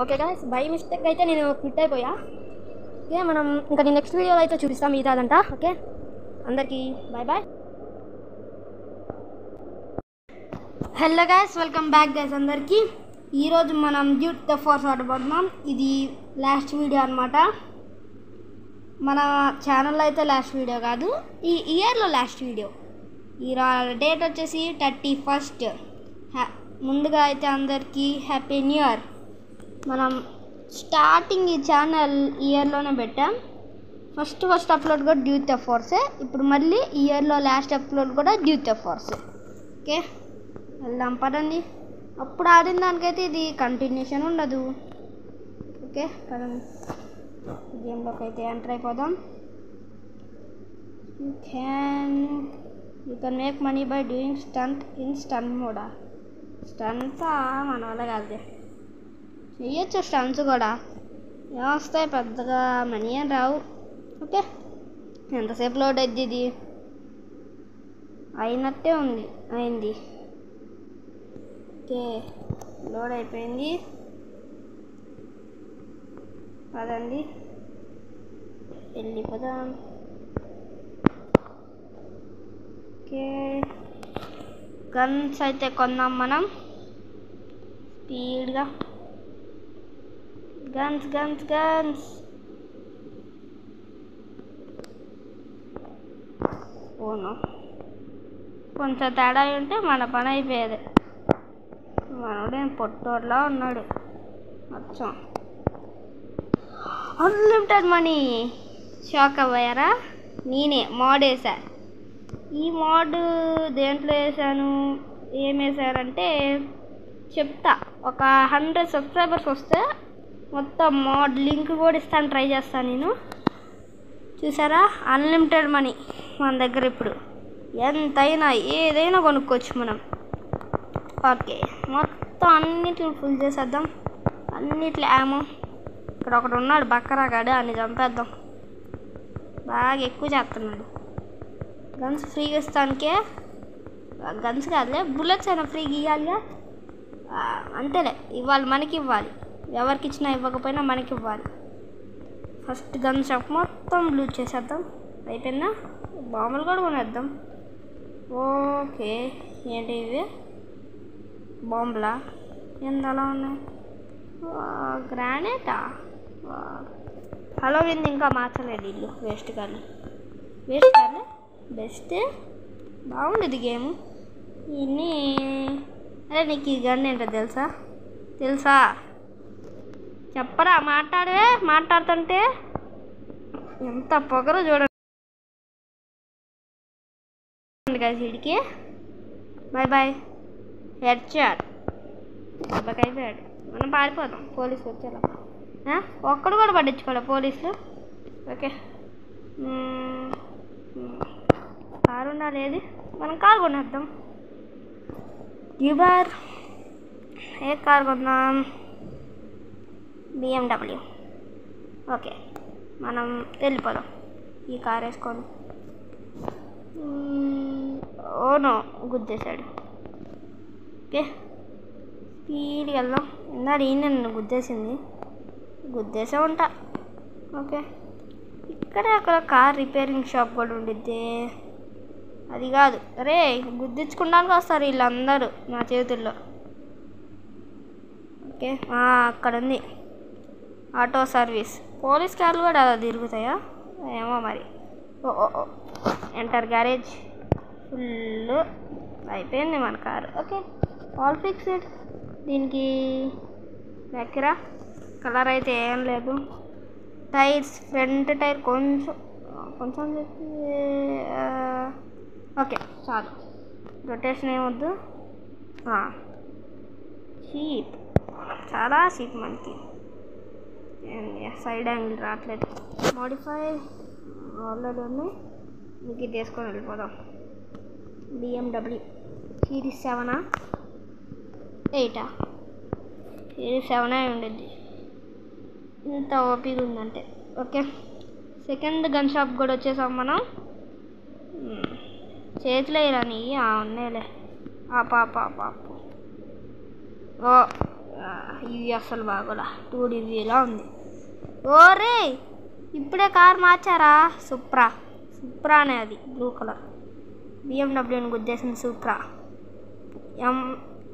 Okay guys, by mistake అయితే నేను quit అయిపోయా. ఓకే, మనం ఇంకా నేను నెక్స్ట్ వీడియోలో అయితే చూపిస్తాం మిగతాదంతా. ఓకే, అందరికీ bye bye. Hello guys, welcome back guys అందరికీ. ఈరోజు మనం డ్యూట్ ద ఫోర్స్ ఆడబోతున్నాం. ఇది లాస్ట్ వీడియో అనమాట. మన ఛానల్లో అయితే లాస్ట్ వీడియో కాదు, ఈ ఇయర్లో లాస్ట్ వీడియో. ఈ డేట్ వచ్చేసి 31st. ముందుగా అయితే అందరికీ హ్యాపీ న్యూ ఇయర్. మనం స్టార్టింగ్ ఈ ఛానల్ ఇయర్లోనే పెట్టాం. ఫస్ట్ అప్లోడ్ కూడా డ్యూట్ ద ఫోర్సే. ఇప్పుడు మళ్ళీ ఇయర్లో లాస్ట్ అప్లోడ్ కూడా డ్యూట్ ద ఫోర్సే. ఓకే, వెళ్దాం పదండి. అప్పుడు ఆడిన దానికైతే ఇది కంటిన్యూషన్ ఉండదు. ఓకే పదండి, గేమ్లోకి అయితే ఎంటర్ అయిపోదాం. You can make money by doing stunt in స్టన్ మోడా. స్టంట్సా మన వల్ల కాదు, చెయ్యొచ్చు స్టంట్స్ కూడా. ఏమొస్తాయి, పెద్దగా మనీ అని రావు. ఓకే, ఎంతసేపు లోడ్ అయింది, ఇది అయినట్టే ఉంది, అయింది. ఓకే, లోడ్ అయిపోయింది. పదండి వెళ్ళిపోదాం. ఓకే, గన్స్ అయితే కొందాం మనం స్పీడ్గా. Guns guns guns. ఓను, కొంచెం తేడా ఉంటే మన పని అయిపోయేది. మనోడే పొట్టోడ్లా ఉన్నాడు మొత్తం. Unlimited money. షాక్ అవ్వారా? నేనే మోడ్ వేసా. ఈ మోడ్ దేంట్లో వేసాను, ఏం వేసారంటే చెప్తా. ఒక 100 సబ్స్క్రైబర్స్ వస్తే మొత్తం మోడ్ లింక్ కూడా ఇస్తాను, ట్రై చేస్తాను నేను. చూసారా, అన్లిమిటెడ్ మనీ మన దగ్గర ఇప్పుడు. ఎంతైనా ఏదైనా కొనుక్కోవచ్చు మనం. ఓకే, మొత్తం అన్నిటిని ఫుల్ చేసేద్దాం. అన్నిట్లో ఏమో. ఇక్కడ ఒకడు ఉన్నాడు బక్కరాగాడు, అన్ని చంపేద్దాం. బాగా ఎక్కువ చేస్తున్నాడు. గన్స్ ఫ్రీగా ఇస్తానికే, గన్స్ కాదులే, బుల్లెట్స్ అయినా ఫ్రీగా ఇవ్వాలిగా. అంతేలే, ఇవ్వాలి, మనకి ఇవ్వాలి. ఎవరికి ఇచ్చినా ఇవ్వకపోయినా మనకి ఇవ్వాలి. ఫస్ట్ గన్ షాప్ మొత్తం లూట్ చేసేద్దాం. అయిపోయిందా, బాంబులు కూడా కొనేద్దాం. ఓకే, ఏంటి ఇవి బాంబులా? ఎంత అలా ఉన్నాయి? గ్రానైటా? హలో వింది ఇంకా మార్చలేదు ఇల్లు. వేస్ట్ కానీ బెస్ట్. బాగుండేది గేమ్. ఇన్ని అరే, నీకు ఈ గన్ ఏంటో తెలుసా? చెప్పరా, మాట్లాడుతుంటే ఎంత పొగరో చూడండి కదా వీడికి. Bye bye, head shot. దెబ్బకి అయిపోయాడు. మనం పారిపోదాం, పోలీసులు వచ్చేలా. ఒక్కడు కూడా పట్టించుకోలే పోలీసులు. ఓకే, కారు ఉండాలి. ఏది, మనం కారు కొనేద్దాం. యూబర్. ఏ కారు కొందాం? BMW. ఓకే, మనం వెళ్ళిపోదాం ఈ కార్ వేసుకొని. ఓనో, గుద్దేశాడు. ఓకే, స్పీడ్గా వెళ్దాం. ఇందాక నన్ను గుద్దేసే ఉంటా. ఓకే, ఇక్కడే అక్కడ కార్ రిపేరింగ్ షాప్ కూడా ఉండిద్ది. అది కాదు, అరే గుద్దించుకోవడానికి వస్తారు వీళ్ళందరూ నా చేతుల్లో. ఓకే, అక్కడ ఉంది ఆటో సర్వీస్. పోలీస్ కార్లు కూడా అలా తిరుగుతాయా ఏమో మరి. ఓ ఎంటర్ గ్యారేజ్. ఫుల్ అయిపోయింది మన కారు. Okay, all fixed. దీనికి దగ్గర కలర్ అయితే ఏం లేదు. టైర్స్, ఫ్రంట్ టైర్ కొంచెం ఓకే చాలు. రొటేషన్ ఏమొద్దు. చీప్, చాలా చీప్. మనకి సైడ్ యాంగిల్ రావట్లేదు. మోడిఫై ఆల్రెడీ ఉన్నాయి. మీకు ఇది తీసుకొని వెళ్ళిపోదాం. BMW సిరీస్ 7 8 సిరీస్ 7 ఉండేది. ఇంత ఓపిక ఉందంటే. ఓకే, సెకండ్ గన్ షాప్ కూడా వచ్చేసాం మనం. చేతిలో ఇరాని ఉన్నాయిలే. పాపు. ఓ ఇవి అసలు బాగోలా 2D వ్యూలా ఉంది. ఓరే ఇప్పుడే కార్ మార్చారా? సుప్రానే అది బ్లూ కలర్ బిఎండబ్ల్యూని గుద్దేసింది సూప్రా.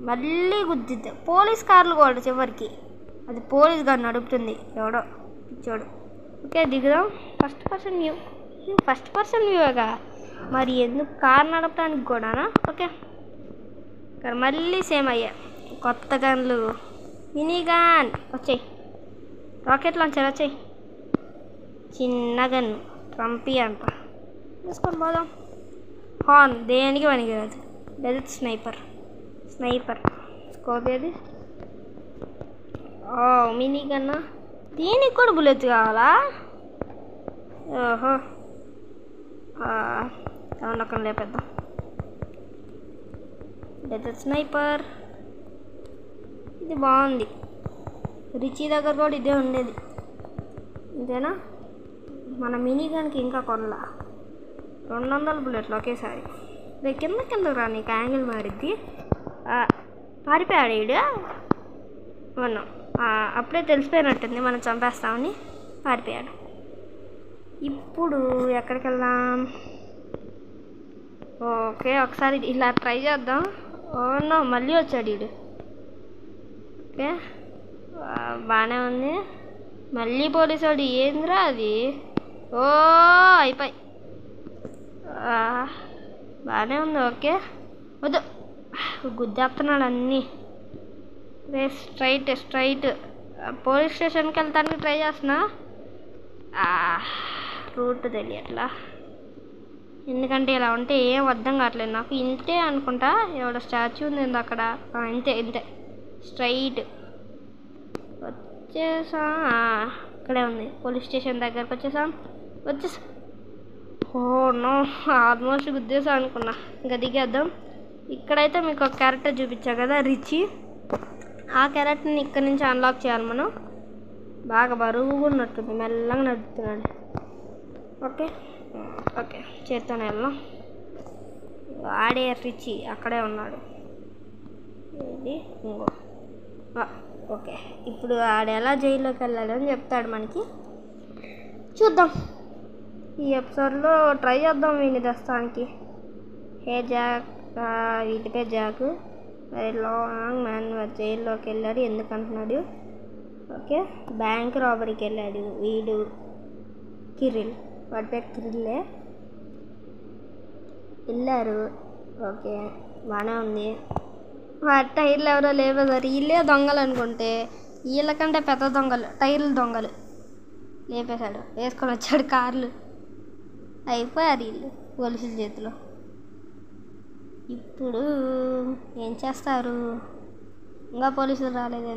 మళ్ళీ గుద్దిద్ది. పోలీస్ కార్లు కూడా చివరికి. అది పోలీస్ గారు నడుపుతుంది ఎవడో పిచ్చోడు. ఓకే దిగుదాం. ఫస్ట్ పర్సన్ వ్యూగా మరి ఎందుకు కార్ నడపడానికి కూడానా? ఓకే కానీ మళ్ళీ సేమ్ అయ్యా. కొత్త గన్లు, మినీ గన్ వచ్చాయి, రాకెట్ లాంచర్ వచ్చాయి, చిన్న గన్ ట్రంపీ అంట తీసుకొని పోదాం. హార్న్ దేనికి పనికిరాదు. డెజర్ట్ స్నైపర్ స్కోప్ ఏది? మినీ గన్నా. దీనికి కూడా బుల్లెట్ కావాలా? ఓహో నక్కను లేపేద్దాం. డెజర్ట్ స్నైపర్ ఇది బాగుంది. రిచీ దగ్గర కూడా ఇదే ఉండేది. ఇంతేనా? మన మినీ గన్కి ఇంకా కొనలా. 200 బుల్లెట్లు ఒకేసారి. కింద రా, నీకు యాంగిల్ మారిద్ది. పారిపోయాడు ఈడు. మనం అప్పుడే తెలిసిపోయినట్టుంది మనం చంపేస్తామని. పారిపోయాడు. ఇప్పుడు ఎక్కడికి వెళ్దాం? ఓకే ఒకసారి ఇలా ట్రై చేద్దాం. ఓనో మళ్ళీ వచ్చాడు ఈడు. ఓకే బాగానే ఉంది. మళ్ళీ పోలీసు వాడు. ఏందిరా అది? అయిపోయి బాగానే ఉంది. ఓకే వద్దు గుద్దేస్తున్నాడు అన్నీ. స్ట్రైట్ పోలీస్ స్టేషన్కి వెళ్తానికి ట్రై చేస్తున్నా. రూట్ తెలియట్లా. ఎందుకంటే ఇలా ఉంటే ఏం అర్థం కావట్లేదు నాకు. ఇంతే అనుకుంటా. ఎవడో స్టాచ్యూ ఉంది అక్కడ. ఇంతే స్ట్రైట్ వచ్చేసా. ఇక్కడే ఉంది. పోలీస్ స్టేషన్ దగ్గరకు వచ్చేసా. నో ఆల్మోస్ట్ గుద్దేసా అనుకున్నా. ఇంకా దిగేద్దాం. ఇక్కడైతే మీకు ఒక క్యారెక్టర్ చూపించా కదా రిచీ. ఆ క్యారెక్టర్ని ఇక్కడ నుంచి అన్లాక్ చేయాలి మనం. బాగా బరువుగా ఉన్నట్టుంది. మెల్లగా నడుపుతున్నాడు. ఓకే చేస్తాను వెళ్దాం. ఆడే రిచీ అక్కడే ఉన్నాడు. ఇంకో ఓకే ఇప్పుడు ఆడ ఎలా జైల్లోకి వెళ్ళాలి అని చెప్తాడు మనకి. చూద్దాం. ఈ ఎపిసోడ్లో ట్రై చేద్దాం వీని దస్తానికి. జాక్ వీటి పేరు జాక్. వెరీ లాంగ్ మ్యాన్ జైల్లోకి వెళ్ళాడు. ఎందుకంటున్నాడు? ఓకే బ్యాంక్ రాబరీకి వెళ్ళాడు వీడు. కిరిల్ వాడి పేరు కిరిల్లే. వెళ్ళారు. ఓకే బాగానే ఉంది. వాడి టైర్లు ఎవరో లేపేశారు. వీళ్ళే దొంగలు అనుకుంటే వీళ్ళకంటే పెద్ద దొంగలు, టైర్లు దొంగలు లేపేశాడు. వేసుకొని వచ్చాడు కార్లు. అయిపోయారు వీళ్ళు పోలీసుల చేతిలో. ఇప్పుడు ఏం చేస్తారు? ఇంకా పోలీసులు రాలేదు.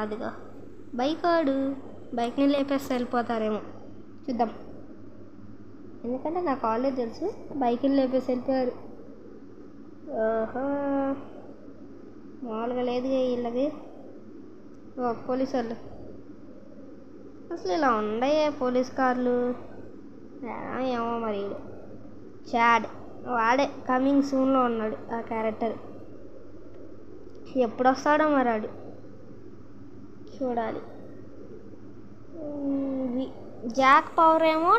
అదిగో బైక్ని లేపేస్తే వెళ్ళిపోతారేమో చూద్దాం. ఎందుకంటే నాకు ఆల్రెడీ తెలుసు బైక్ని లేపేసి వెళ్ళిపోయారు. ఓహో మామూలుగా లేదుగా వీళ్ళకి. పోలీసు వాళ్ళు అసలు ఇలా ఉండయే పోలీస్ కార్లు. ఏమో మరి. చాడ్ వాడే కమింగ్ సూన్లో ఉన్నాడు ఆ క్యారెక్టర్. ఎప్పుడు వస్తాడో మరాడు చూడాలి. జాక్ పవర్ ఏమో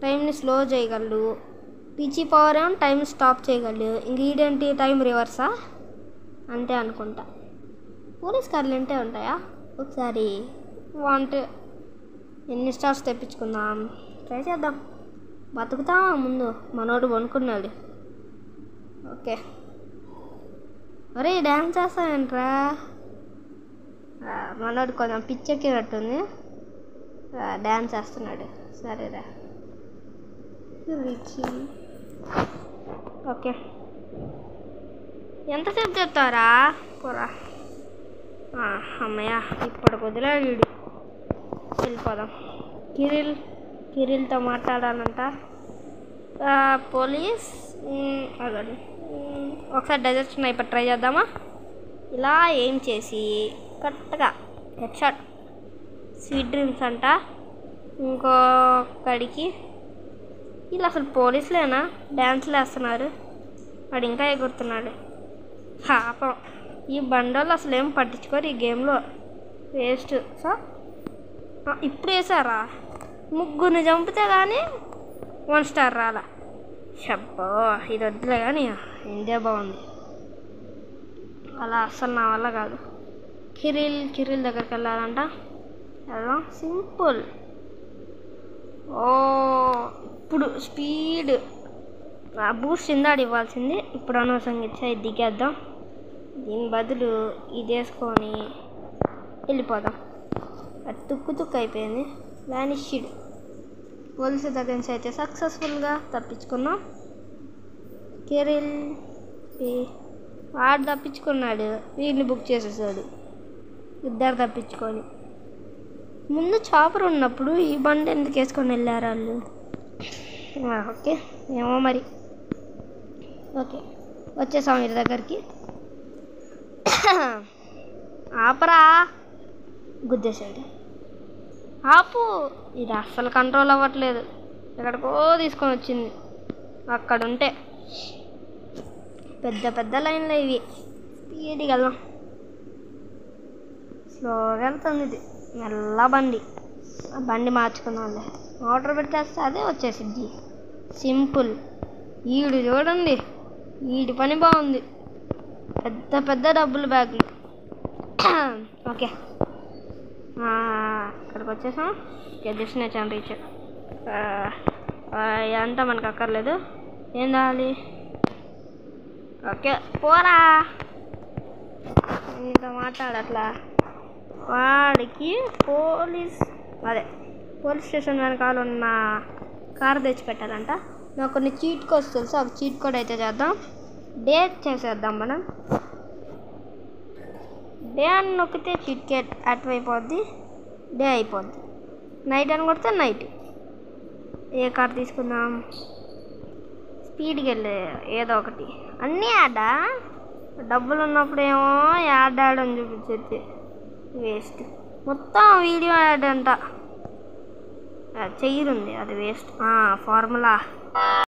టైంని స్లో చేయగలడు. పిచి పవర్ ఏమో టైం స్టాప్ చేయగలడు. ఇంకేంటి టైం రివర్సా? అంతే అనుకుంటా. పోలీస్ కార్లు ఎంటే ఉంటాయా? ఒకసారి ఎన్ని స్టార్స్ తెప్పించుకుందాం. ట్రై చేద్దాం. బతుకుతామా ముందు? మనోడు వణుకున్నాడు. ఓకే ఒరే డ్యాన్స్ చేస్తావేంట్రా? మనోడు కొంచెం పిచ్చెక్కినట్టుంది. డ్యాన్స్ చేస్తున్నాడు. సరేరా ఓకే ఎంతసేపు చెప్తారా? పోరా అమ్మయ్య ఇప్పుడు వదిలాడు వీడు. వెళ్ళిపోదాం. కిరిల్తో మాట్లాడాలంట. పోలీస్ అదండి. ఒకసారి డెజర్ట్ స్నైపర్ ట్రై చేద్దామా? ఇలా ఏం చేసి కరెక్ట్గా హెడ్షాట్. స్వీట్ డ్రీమ్స్ అంట. ఇంకొకడికి వీళ్ళు అసలు పోలీసులేనా? డ్యాన్స్లు వేస్తున్నారు. వాడు ఇంకా ఎగురుతున్నాడు. పాపం ఈ బండలు అసలు ఏం పట్టించుకోరు ఈ గేమ్లో, వేస్ట్. సో ఇప్పుడు వేసారా, ముగ్గురిని చంపితే కానీ 1 స్టార్ రాలా. షబ్బో ఇది వద్దులే కానీ ఇండియా బాగుంది. అలా అస్సలు నా వల్ల కాదు. కిరిల్ దగ్గరికి వెళ్ళాలంట. వెళ్దాం, సింపుల్. ఓ ఇప్పుడు స్పీడ్ బూస్ట్ ఇందాడు ఇవ్వాల్సింది, ఇప్పుడు అనవసరంగా ఇచ్చా. ఇది దిగేద్దాం, దీని బదులు ఇది వేసుకొని వెళ్ళిపోదాం. అది తుక్కు అయిపోయింది. వానిష్డ్. పోలీసు దగ్గర నుంచి అయితే సక్సెస్ఫుల్గా తప్పించుకున్నాం. కిరిల్ వాడు తప్పించుకున్నాడు, వీడిని బుక్ చేసేసాడు. ఇద్దరు తప్పించుకొని. ముందు చాపర్ ఉన్నప్పుడు ఈ బండి ఎందుకు వేసుకొని వెళ్ళారు వాళ్ళు? ఓకే ఏమో మరి. ఓకే వచ్చేసాం వీరి దగ్గరికి. ఆపరా, గుద్దేశాడు. ఆపు, ఇది అస్సలు కంట్రోల్ అవ్వట్లేదు. ఎక్కడికో తీసుకొని వచ్చింది. అక్కడ ఉంటే పెద్ద లైన్లు ఇవి. స్పీడ్గా వెళ్దాం. స్లోగా వెళ్తుంది ఇది, మెల్ల బండి. ఆ బండి మార్చుకుందాంలే, మోటార్ పెట్టేస్తే అదే వచ్చేసిద్ది. సింపుల్. ఈడు చూడండి, ఈడి పని బాగుంది. పెద్ద డబ్బులు బ్యాగులు. ఓకే ఇక్కడికి వచ్చేసాం. Okay destination reach. అంతా మనకు అక్కర్లేదు. ఏం కావాలి? ఓకే పోరా, ఇంత మాట్లాడట్లా. వాడికి పోలీస్ స్టేషన్ వెనకాల ఉన్న కారు తెచ్చిపెట్టాలంట. నాకు కొన్ని చీట్ కోడ్స్ తెలుసు, ఒక చీట్ కోడ్ అయితే చేద్దాం. డే చేసేద్దాం మనం. డే అని నొక్కితే చీట్ కోడ్ యాక్టివ్ అయిపోద్ది, డే అయిపోద్ది. నైట్ అని కొడితే నైట్. ఏ కార్ తీసుకుందాం? స్పీడ్కి వెళ్ళే ఏదో ఒకటి. అన్నీ యాడా, డబ్బులు ఉన్నప్పుడేమో యాడ్ అని చూపించేది, వేస్ట్. మొత్తం వీడియో యాడ్ అంట. చెయ్యరుంది, అది వేస్ట్. ఫార్ములా